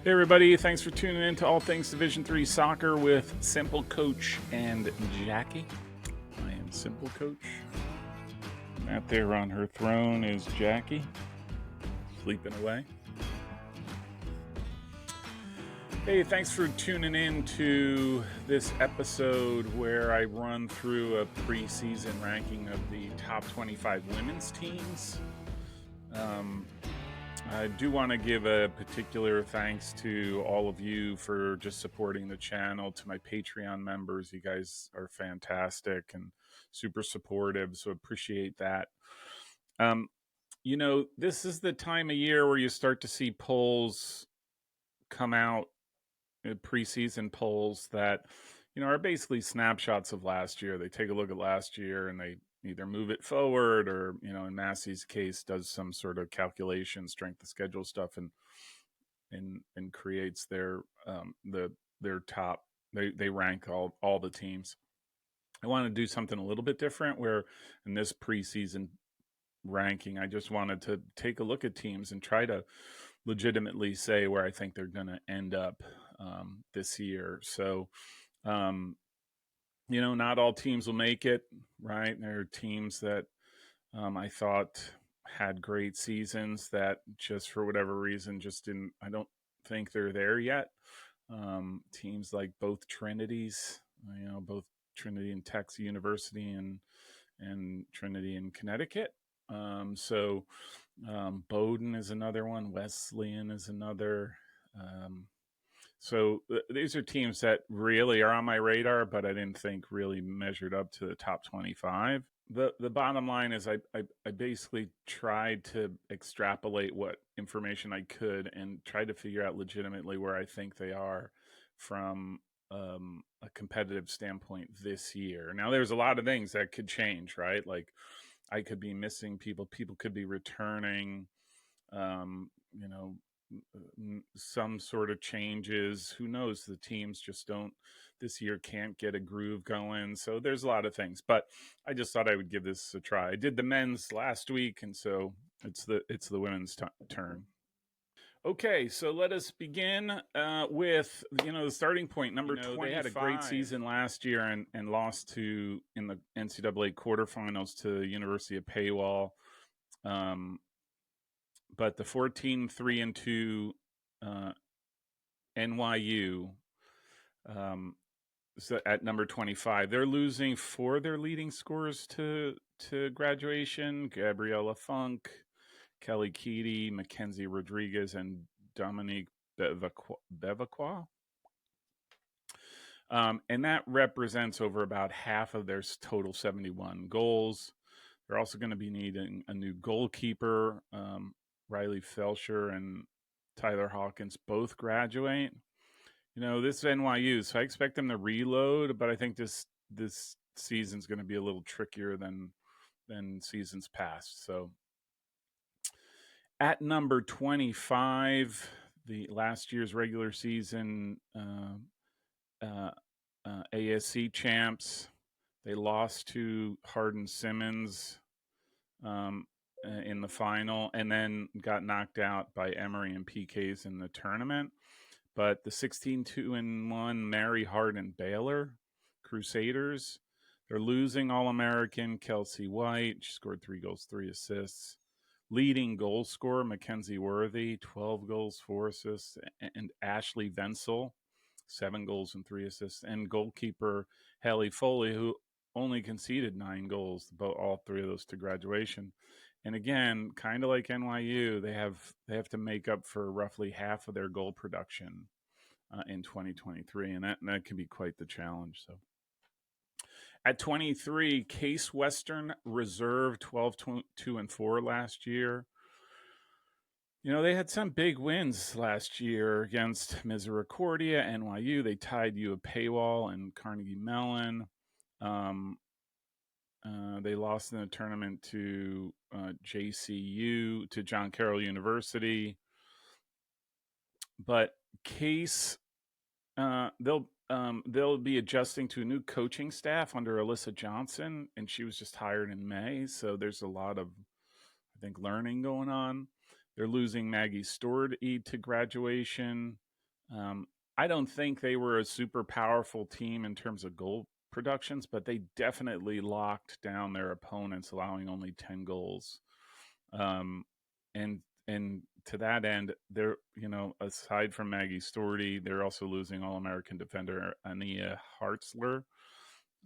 Hey everybody, thanks for tuning in to All Things Division 3 Soccer with Simple Coach and Jackie. I am Simple Coach. And out there on her throne is Jackie, sleeping away. Hey, thanks for tuning in to this episode where I run through a preseason ranking of the top 25 women's teams. I do want to give a particular thanks to all of you for just supporting the channel, to my Patreon members. You guys are fantastic and super supportive, so appreciate that. This is the time of year where you start to see polls come out, preseason polls that, are basically snapshots of last year. They take a look at last year and they either move it forward or, in Massey's case, does some sort of calculation, strength of schedule stuff, and creates their top. They rank all the teams. I want to do something a little bit different where in this preseason ranking, I just wanted to take a look at teams and try to legitimately say where I think they're going to end up this year. So, not all teams will make it, right? There are teams that I thought had great seasons that just for whatever reason just didn't. I don't think they're there yet. Teams like both Trinities, both Trinity and Texas University and Trinity in Connecticut. Bowdoin is another one. Wesleyan is another. These are teams that really are on my radar, but I didn't think really measured up to the top 25. The bottom line is I basically tried to extrapolate what information I could and try to figure out legitimately where I think they are from a competitive standpoint this year. Now, there's a lot of things that could change, right? Like I could be missing people could be returning, some sort of changes. Who knows? The teams just don't this year can't get a groove going. So there's a lot of things, but I just thought I would give this a try. I did the men's last week, and so it's the women's turn. Okay, so let us begin with the starting point. Number 25. They had a great season last year and lost in the NCAA quarterfinals to University of Paywall. But the 14-3-2 NYU so at number 25, they're losing 4 of their leading scorers to graduation: Gabriella Funk, Kelly Keaty, Mackenzie Rodriguez, and Dominique Bevacqua. And that represents over about half of their total 71 goals. They're also going to be needing a new goalkeeper. Riley Felsher and Tyler Hawkins both graduate. This is NYU, so I expect them to reload, but I think this season's going to be a little trickier than seasons past. So at number 25, the last year's regular season ASC champs, they lost to Hardin Simmons in the final, and then got knocked out by Emory and PKs in the tournament. But the 16-2-1 Mary Hardin Baylor Crusaders, they're losing All-American Kelsey White. She scored 3 goals, 3 assists. Leading goal scorer Mackenzie Worthy, 12 goals, 4 assists, and Ashley Venzel, 7 goals and 3 assists, and goalkeeper Hallie Foley, who only conceded 9 goals, all 3 of those to graduation. And again, kind of like NYU, they have to make up for roughly half of their goal production in 2023, and that can be quite the challenge. So, at 23, Case Western Reserve 12-2-4 last year. They had some big wins last year against Misericordia, NYU. They tied U of Paywall and Carnegie Mellon. They lost in the tournament to JCU, to John Carroll University. But Case, they'll be adjusting to a new coaching staff under Alyssa Johnson, and she was just hired in May. So there's a lot of, I think, learning going on. They're losing Maggie Stord to graduation. Um, I don't think they were a super powerful team in terms of goal productions, but they definitely locked down their opponents, allowing only 10 goals. Um, and and to that end, they're, aside from Maggie Storty, they're also losing All-American defender Ania Hartzler,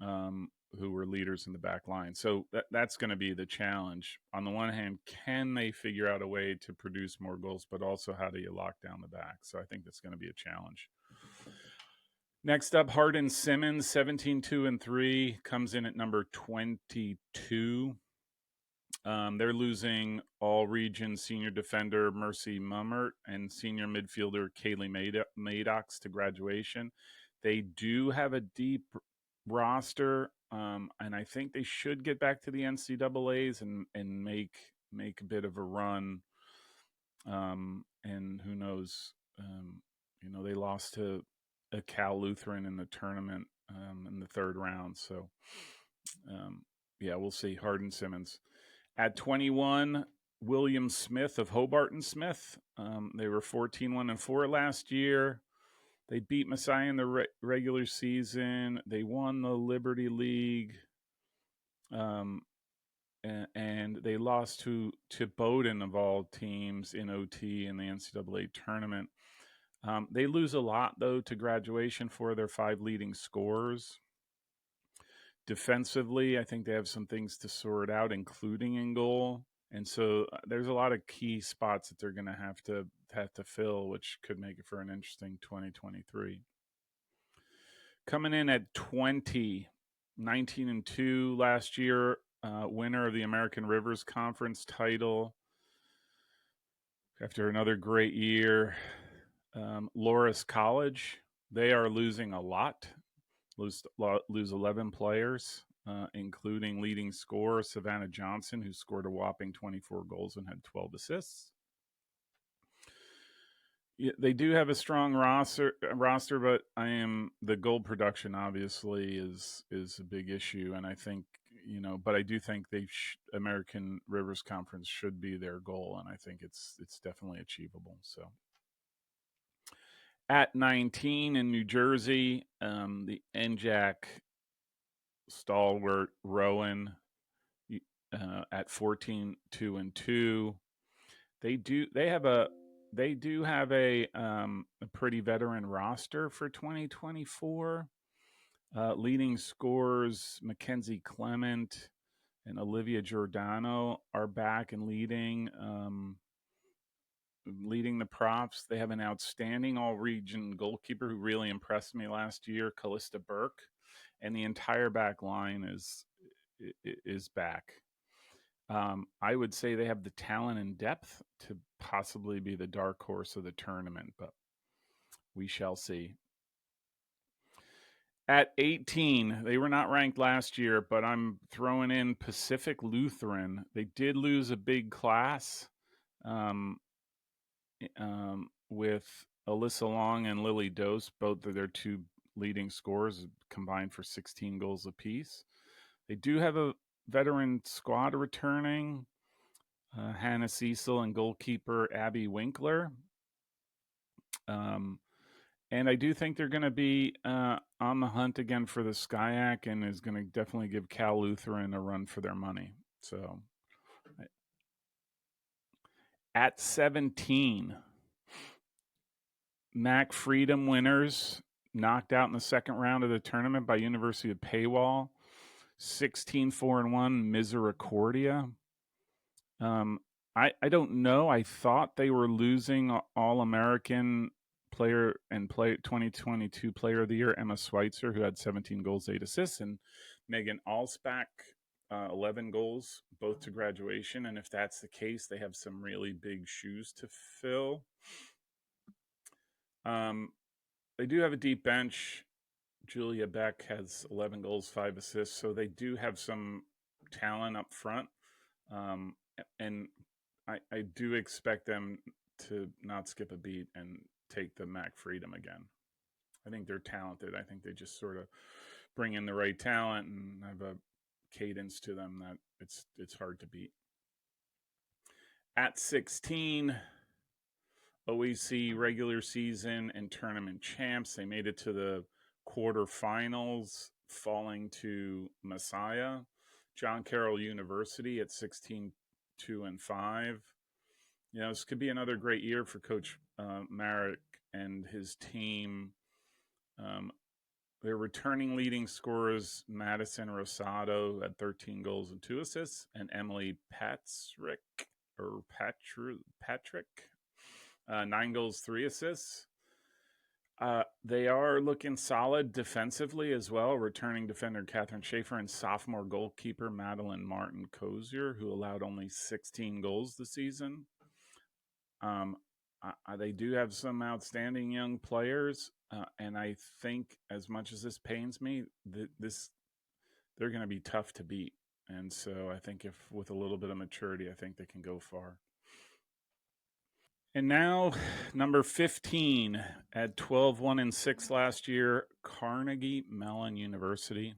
who were leaders in the back line. So that's going to be the challenge. On the one hand, can they figure out a way to produce more goals, but also how do you lock down the back? So I think that's going to be a challenge. Next up, Hardin Simmons, 17-2-3, comes in at number 22. They're losing all region senior defender Mercy Mummert and senior midfielder Kaylee Maddox to graduation. They do have a deep roster, and I think they should get back to the NCAAs and make a bit of a run. And who knows? They lost to a Cal Lutheran in the tournament in the third round. So, yeah, we'll see. Hardin Simmons. At 21, William Smith of Hobart and Smith. They were 14-1-4 last year. They beat Messiah in the regular season. They won the Liberty League. And they lost to Bowdoin of all teams in OT in the NCAA tournament. They lose a lot, though, to graduation for their 5 leading scorers. Defensively, I think they have some things to sort out, including in goal. And so there's a lot of key spots that they're going to have to fill, which could make it for an interesting 2023. Coming in at 20, 19-2 last year, winner of the American Rivers Conference title. After another great year, Loras College, they are losing a lot. Lose 11 players, including leading scorer Savannah Johnson, who scored a whopping 24 goals and had 12 assists. Yeah, they do have a strong roster, but the goal production obviously is a big issue, and I think but I do think American Rivers Conference should be their goal, and I think it's definitely achievable. So. At 19 in New Jersey, the NJAC stalwart Rowan at 14-2-2. They do have a pretty veteran roster for 2024. Leading scorers Mackenzie Clement and Olivia Giordano are back and leading the props. They have an outstanding all-region goalkeeper who really impressed me last year, Callista Burke, and the entire back line is back. I would say they have the talent and depth to possibly be the dark horse of the tournament, but we shall see. At 18, they were not ranked last year, but I'm throwing in Pacific Lutheran. They did lose a big class with Alyssa Long and Lily Dose, both of their 2 leading scorers, combined for 16 goals apiece. They do have a veteran squad returning, Hannah Cecil and goalkeeper Abby Winkler. And I do think they're going to be on the hunt again for the SCIAC, and is going to definitely give Cal Lutheran a run for their money. So at 17, MAC Freedom winners knocked out in the second round of the tournament by University of Paywall, 16-4-1 Misericordia. I don't know. I thought they were losing All-American player 2022 player of the year Emma Schweitzer, who had 17 goals, 8 assists, and Megan Alsbach, 11 goals, both to graduation. And if that's the case, they have some really big shoes to fill. They do have a deep bench. Julia Beck has 11 goals, 5 assists, so they do have some talent up front. And I do expect them to not skip a beat and take the MAC Freedom again. I think they're talented. I think they just sort of bring in the right talent and have a cadence to them that it's hard to beat. At 16, OEC regular season and tournament champs. They made it to the quarterfinals, falling to Messiah. John Carroll University at 16-2-5. You know, this could be another great year for Coach Marek and his team. Um, their returning leading scorers, Madison Rosado at 13 goals and 2 assists, and Emily Patrick, 9 goals, 3 assists. They are looking solid defensively as well. Returning defender Catherine Schaefer and sophomore goalkeeper Madeline Martin Cozier, who allowed only 16 goals this season. They do have some outstanding young players, and I think, as much as this pains me, they're going to be tough to beat. And so I think if with a little bit of maturity, I think they can go far. And now, number 15 at 12-1-6 last year, Carnegie Mellon University.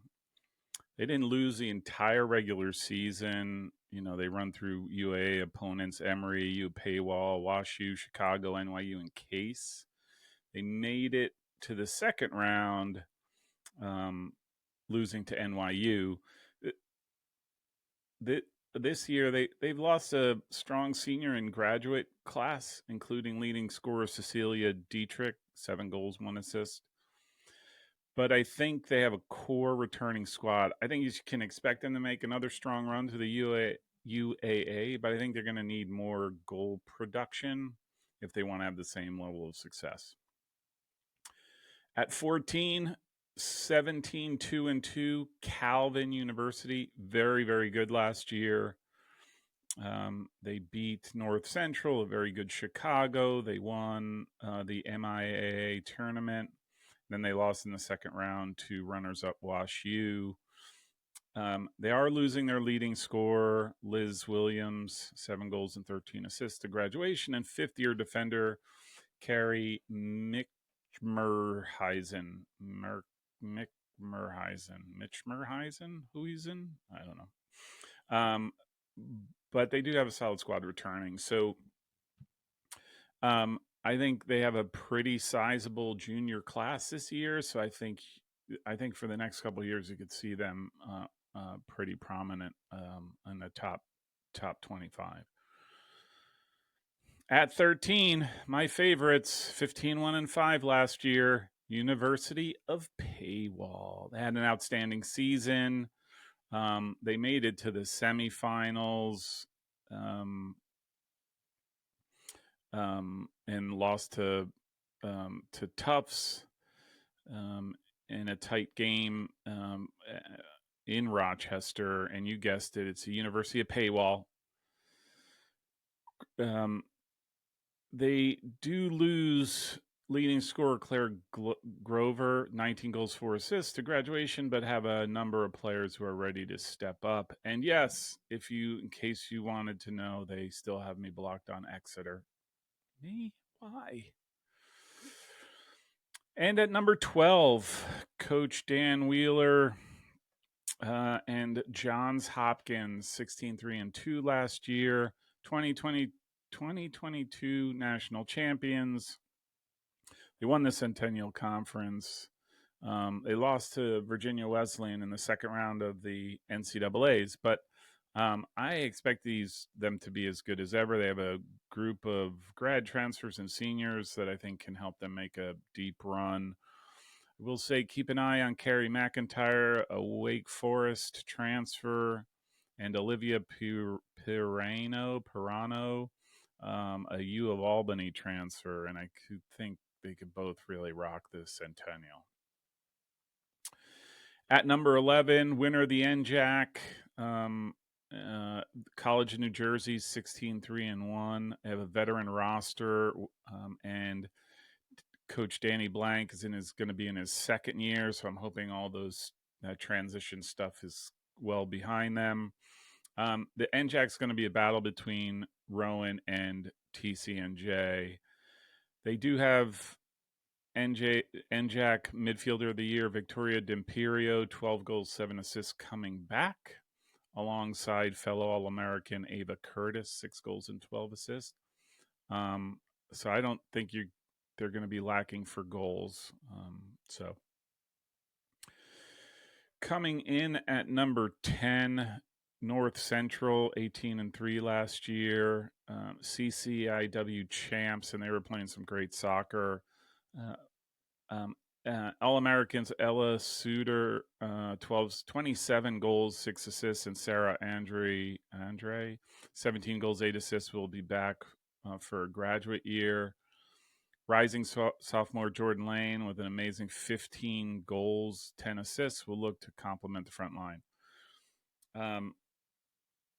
They didn't lose the entire regular season. You know, they run through UA opponents, Emory, U Paywall, WashU, Chicago, NYU, and Case. They made it to the second round, losing to NYU. This year, they've lost a strong senior and graduate class, including leading scorer Cecilia Dietrich, 7 goals, 1 assist. But I think they have a core returning squad. I think you can expect them to make another strong run to the UAA, but I think they're going to need more goal production if they want to have the same level of success. At 14, 17-2-2, Calvin University, very, very good last year. They beat North Central, a very good Chicago. They won the MIAA tournament. Then they lost in the second round to runners-up WashU. They are losing their leading scorer, Liz Williams, 7 goals and 13 assists to graduation, and fifth-year defender, Carrie Mitchmerheisen. Huizen? I don't know. But they do have a solid squad returning. So I think they have a pretty sizable junior class this year. So I think for the next couple of years, you could see them pretty prominent in the top 25. At 13, my favorites, 15-1-5 last year, University of Paywall. They had an outstanding season. They made it to the semifinals and lost to Tufts in a tight game in Rochester. And you guessed it, it's the University of Paywall. They do lose leading scorer Claire Grover, 19 goals, 4 assists to graduation, but have a number of players who are ready to step up. And yes, in case you wanted to know, they still have me blocked on Exeter. Me? Why? And at number 12, Coach Dan Wheeler and Johns Hopkins, 16-3-2 last year, 2022 national champions. They won the Centennial Conference. They lost to Virginia Wesleyan in the second round of the NCAAs, but I expect them to be as good as ever. They have a group of grad transfers and seniors that I think can help them make a deep run. I will say keep an eye on Carrie McIntyre, a Wake Forest transfer, and Olivia Pirano, a U of Albany transfer, and I think they could both really rock this Centennial. At number 11, winner of the NJAC, College of New Jersey, 16-3-1. They have a veteran roster, and Coach Danny Blank is going to be in his second year, so I'm hoping all that transition stuff is well behind them. The NJAC is going to be a battle between Rowan and TCNJ. They do have NJAC midfielder of the year, Victoria D'Imperio, 12 goals, 7 assists coming back, alongside fellow All-American Ava Curtis, 6 goals and 12 assists. So I don't think they're going to be lacking for goals. So coming in at number 10, North Central, 18-3 last year, CCIW champs, and they were playing some great soccer. Uh, um, All Americans Ella Suter, 27 goals, 6 assists, and Sarah Andre, 17 goals, 8 assists, will be back for a graduate year. Rising sophomore Jordan Lane with an amazing 15 goals, 10 assists will look to complement the front line.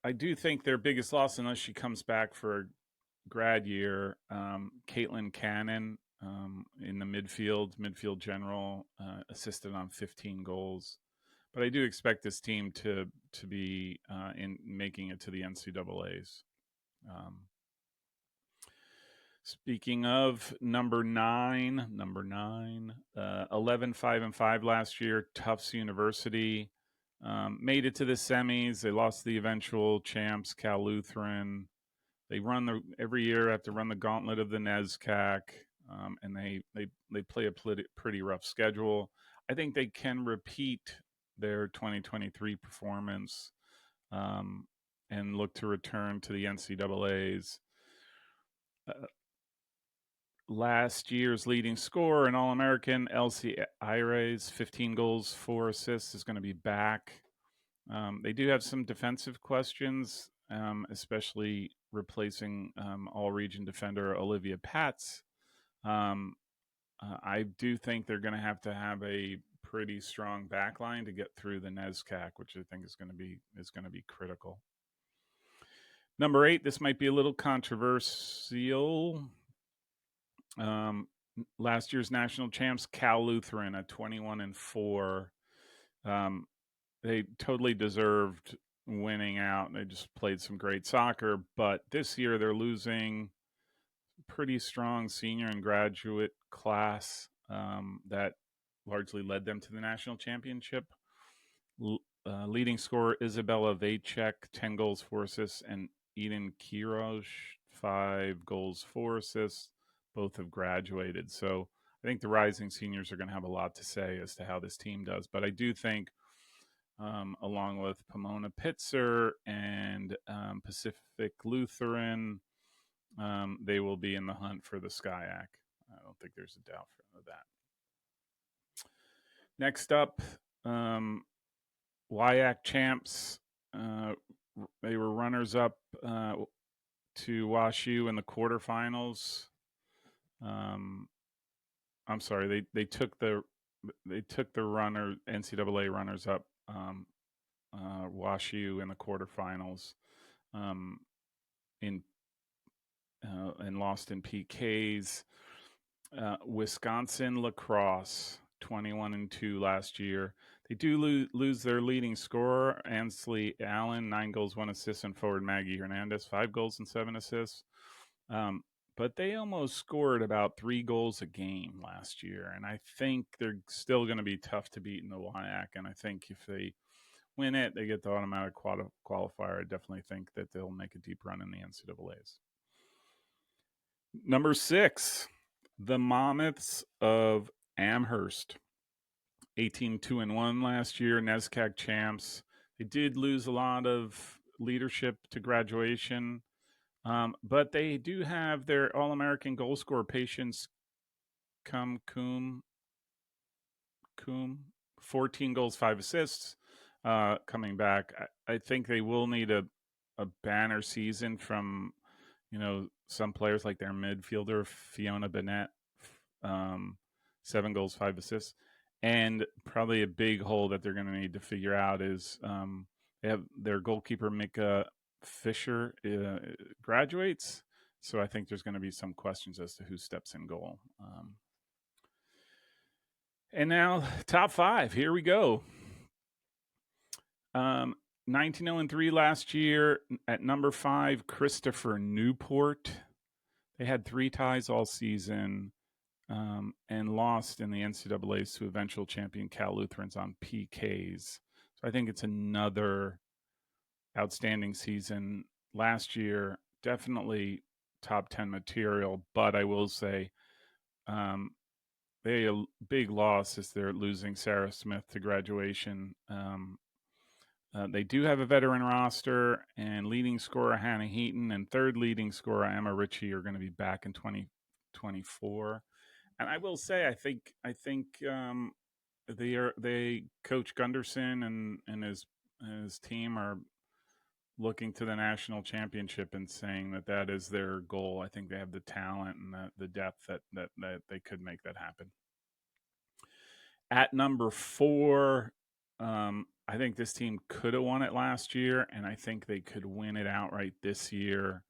I do think their biggest loss, unless she comes back for a grad year, Caitlin Cannon in the midfield general, assisted on 15 goals. But I do expect this team to be in making it to the NCAA's. Speaking of number nine, 11-5-5 last year. Tufts University made it to the semis. They lost the eventual champs, Cal Lutheran. They every year have to run the gauntlet of the NESCAC, and they play a pretty rough schedule. I think they can repeat their 2023 performance and look to return to the NCAA's. Last year's leading scorer and All-American, Elsie Ayres, 15 goals, 4 assists, is going to be back. They do have some defensive questions, especially replacing all-region defender Olivia Patz. I do think they're going to have a pretty strong backline to get through the NESCAC, which I think is going to be critical. Number 8, this might be a little controversial. Last year's national champs, Cal Lutheran, at 21-4. They totally deserved winning out. They just played some great soccer, but this year they're losing pretty strong senior and graduate class that largely led them to the national championship. Leading scorer Isabella Vacek, 10 goals, 4 assists, and Eden Kirosh, 5 goals, 4 assists. Both have graduated. So I think the rising seniors are going to have a lot to say as to how this team does. But I do think, along with Pomona Pitzer and Pacific Lutheran, they will be in the hunt for the SCIAC. I don't think there's a doubt of that. Next up, WIAC champs. They were runners-up to WashU in the quarterfinals. I'm sorry, they took the NCAA runners-up WashU in the quarterfinals, and lost in PKs. Wisconsin lacrosse, 21-2 last year. They do lose their leading scorer, Ansley Allen, 9 goals, 1 assist, and forward Maggie Hernandez, 5 goals and 7 assists. But they almost scored about 3 goals a game last year, and I think they're still going to be tough to beat in the WIAC. And I think if they win it, they get the automatic qualifier. I definitely think that they'll make a deep run in the NCAA's. Number 6, the Monmouths of Amherst, 18-2-1 last year, NESCAC champs. They did lose a lot of leadership to graduation, but they do have their All-American goal scorer, Patience Coombe, 14 goals, 5 assists, coming back. I think they will need a banner season from, some players like their midfielder, Fiona Bennett, 7 goals, 5 assists. And probably a big hole that they're going to need to figure out is they have their goalkeeper, Mika Fisher, graduates. So I think there's going to be some questions as to who steps in goal. And now, top 5. Here we go. 19-3 last year. At number 5, Christopher Newport. They had 3 ties all season and lost in the NCAA's to eventual champion Cal Lutherans on PKs. So I think it's another outstanding season. Last year, definitely top 10 material. But I will say, a big loss is they're losing Sarah Smith to graduation. They do have a veteran roster, and leading scorer Hannah Heaton and third leading scorer Emma Ritchie are going to be back in 2024. And I will say, I think they Coach Gunderson and his team are looking to the national championship and saying that is their goal. I think they have the talent and the depth that they could make that happen. At number 4, I think this team could have won it last year, and I think they could win it outright this year.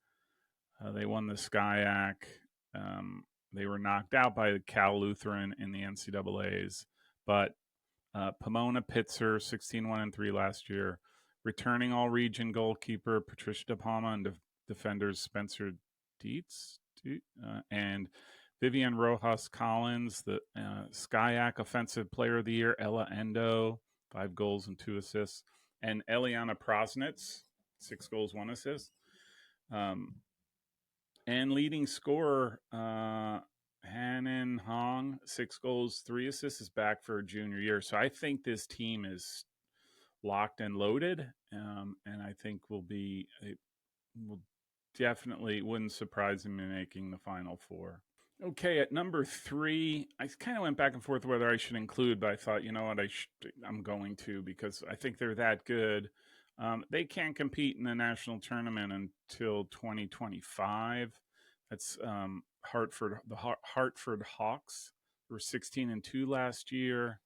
They won the SCIAC. They were knocked out by Cal Lutheran in the NCAAs, but Pomona Pitzer, 16-1-3 last year. Returning all-region goalkeeper Patricia De Palma and defenders Spencer Dietz and Vivian Rojas Collins, the SCIAC Offensive Player of the Year, Ella Endo, 5 goals and 2 assists, and Eliana Prosnitz, 6 goals, 1 assist. And leading scorer Hannon Hong, 6 goals, 3 assists, is back for her junior year. So I think this team is locked and loaded, and I think will definitely, wouldn't surprise me making the Final Four. Okay, at number 3, I kind of went back and forth whether I should include, but I thought, you know what, I'm going to, because I think they're that good. They can't compete in the national tournament until 2025. That's Hartford, the Hartford Hawks. They were 16-2 last year.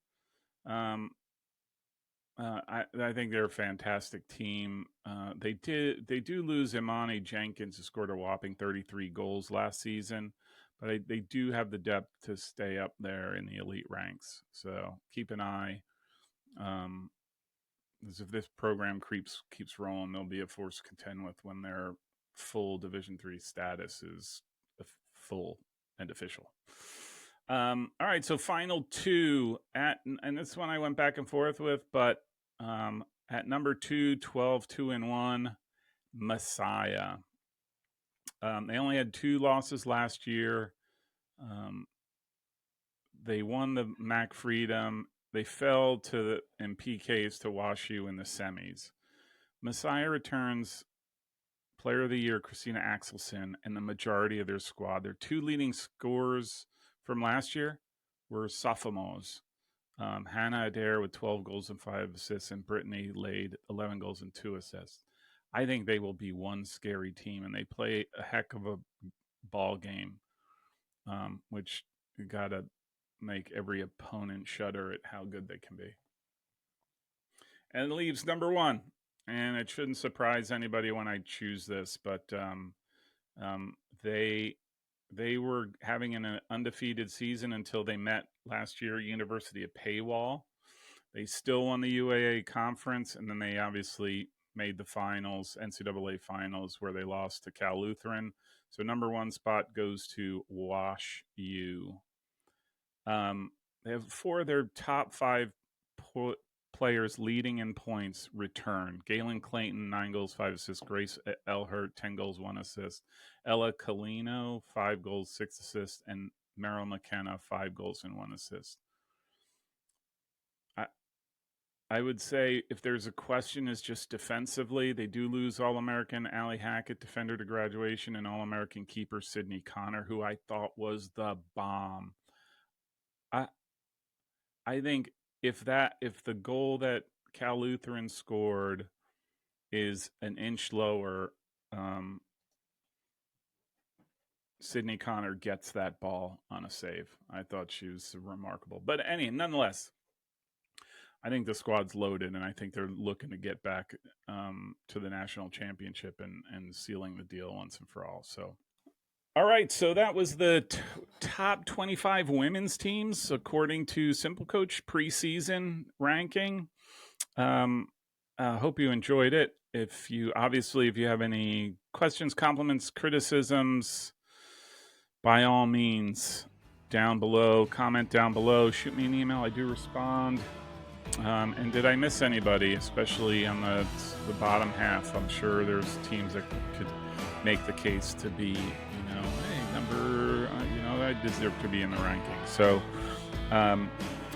I think they're a fantastic team. They do lose Imani Jenkins, who scored a whopping 33 goals last season, but they do have the depth to stay up there in the elite ranks. So keep an eye. As if this program keeps rolling, they'll be a force to contend with when their full Division III status is full and official. All right, so final 2 and this one I went back and forth with, but at number 2, 12-2-1, Messiah. They only had 2 losses last year. They won the MAC Freedom. They fell in PKs to WashU in the semis. Messiah returns Player of the Year Christina Axelson and the majority of their squad. Their 2 leading scorers from last year were sophomores. Hannah Adair with 12 goals and 5 assists, and Brittany Lade, 11 goals and 2 assists. I think they will be one scary team, and they play a heck of a ball game, which you got to make every opponent shudder at how good they can be. And it leaves number 1, and it shouldn't surprise anybody when I choose this, but they were having an undefeated season until they met last year University of Paywall. They still won the UAA conference, and then they obviously made the finals, NCAA finals, where they lost to Cal Lutheran. So number 1 spot goes to Wash U. They have 4 of their top 5 players leading in points return. Galen Clayton, 9 goals, 5 assists. Grace Elhert, 10 goals, 1 assist. Ella Colino, 5 goals, 6 assists. And Meryl McKenna, 5 goals and 1 assist. I would say if there's a question is just defensively, they do lose All-American Allie Hackett, defender to graduation, and All-American keeper Sydney Connor, who I thought was the bomb. I think if the goal that Cal Lutheran scored is an inch lower, Sydney Connor gets that ball on a save. I thought she was remarkable. But nonetheless, I think the squad's loaded, and I think they're looking to get back to the national championship and sealing the deal once and for all. So, all right, so that was the top 25 women's teams according to Simple Coach preseason ranking. Hope you enjoyed it. If you have any questions, compliments, criticisms, by all means, down below, comment down below, shoot me an email. I do respond. And did I miss anybody, especially on the bottom half? I'm sure there's teams that could make the case to be hey, number, I deserve to be in the rankings. So,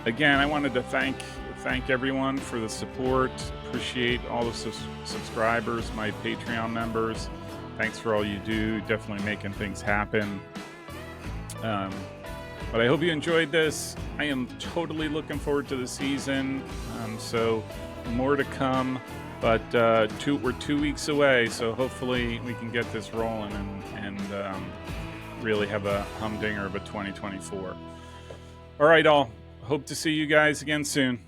again, I wanted to thank everyone for the support. Appreciate all the subscribers, my Patreon members. Thanks for all you do. Definitely making things happen. But I hope you enjoyed this. I am totally looking forward to the season. So more to come. But we're 2 weeks away, so hopefully we can get this rolling and really have a humdinger of a 2024. All right, all. Hope to see you guys again soon.